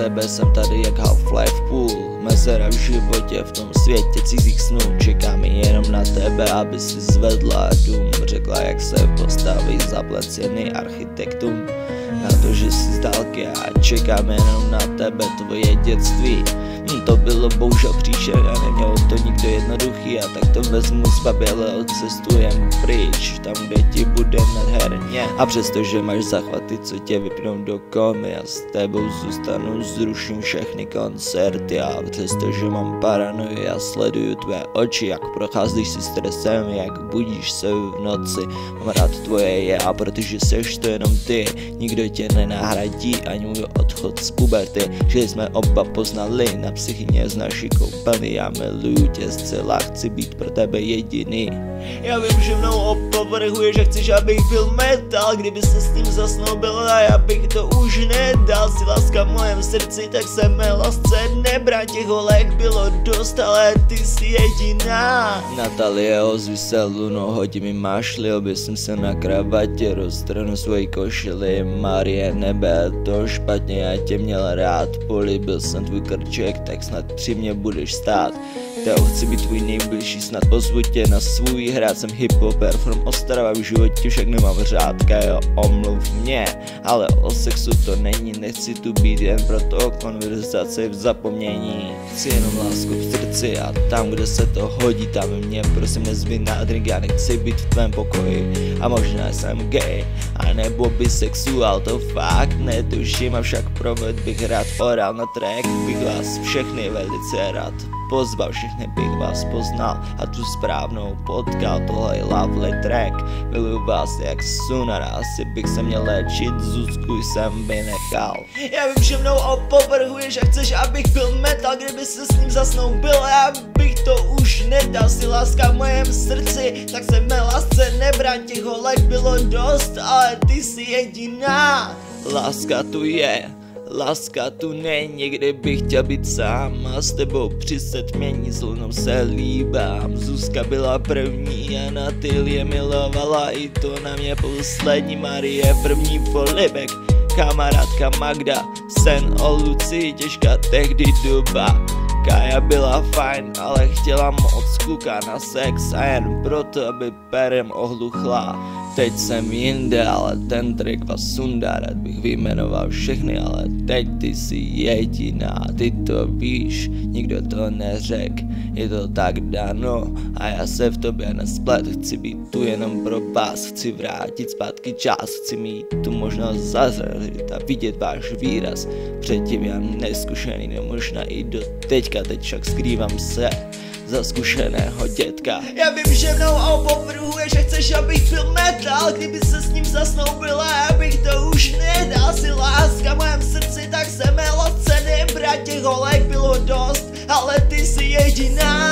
tebe jsem tady jak Half-Life půl. Mezera v životě v tom světě cizích snů. Čekáme jenom na tebe, aby si zvedla dům. Řekla, jak se postaví zaplecený architektům. Na to, že jsi z dálky a čekáme jenom na tebe, tvoje dětství. To bylo bohužel příšerné, nemělo to nikdo jednoduchý. A tak to vezmu zbaběle, odcestujem pryč, tam kde ti bude nadherně. A přestože máš zachvaty, co tě vypnou do komy, a s tebou zůstanu, zruším všechny koncerty. A přestože mám paranoju, já sleduju tvé oči, jak procházíš si stresem, jak budíš se v noci. Mám rád tvoje já, protože seš to jenom ty, nikdo tě nenahradí, ani můj odchod z puberty. Že jsme oba poznali na psychině z naší koupelny. Já miluju tě zcela, chci být pro tebe jediný. Já vím, že mnou opovrhuješ, že chceš, abych byl metal. Kdyby se s ním zasnoubil a já bych to už nedal. Si láska v mojem srdci, tak se mé lásce nebrán. Těch holek bylo dost, ale ty jsi jediná. Natalie, ozvi se Luno, hodí mi mašli, oběsím se na kravatě, roztrhnu svoji košili. Marie, nebe, to špatně, já tě měl rád, políbil jsem tvůj krček, tak snad při mě budeš stát. Teo, chci být tvůj nejbližší, snad pozvu tě na svůj hrát. Jsem hiphoper from Ostrava, v životě však nemám řádka, jo, omluv mě. Ale o sexu to není, nechci tu být jen proto konverzace v zapomnění. Chci jenom lásku v srdci a tam, kde se to hodí, tam mě prosím nezvi na drink. Já nechci být v tvém pokoji a možná jsem gay, a nebo bisexuál, to fakt netuším. Avšak provod bych rád oral na track, bych vás všechny velice rád pozval, všechny bych vás poznal a tu správnou potkal. Tohle je lovely track, miluju vás jak Sunar, asi bych se měl léčit, Zuzku jsem vynechal. Já vím, že mnou opovrhuješ a chceš, abych byl metal. Kdyby se s ním zasnoubil, já bych to už nedal. Si láska v mojem srdci, tak se mé lásce nebrán. Těch holek bylo dost, ale ty jsi jediná. Láska tu je, láska tu není, kdybych chtěl být sám a s tebou při setmění s Lunou se líbám. Zuzka byla první a Natalie milovala, i to na mě poslední. Marie první polibek, kamarádka Magda, sen o Lucii, těžká tehdy doba. Kaja byla fajn, ale chtěla moc kluka na sex a jen proto, aby perem ohluchla. Teď jsem jinde, ale ten track vás sundá, rád bych vyjmenoval všechny, ale teď ty jsi jediná, ty to víš, nikdo to neřek, je to tak dáno a já se v tobě nesplet. Chci být tu jenom pro vás, chci vrátit zpátky čas, chci mít tu možnost zazřít a vidět váš výraz. Předtím já neskušený, no možná i do teďka, teď však skrývám se za zkušeného dětka. Já vím, že mnou opovrhuješ, že chceš, abych byl metal. Kdyby se s ním zasnoubila, já bych to už nedal. Si láska v mém srdci, tak se mé lásce nebrát. Těch holek bylo dost, ale ty jsi jediná.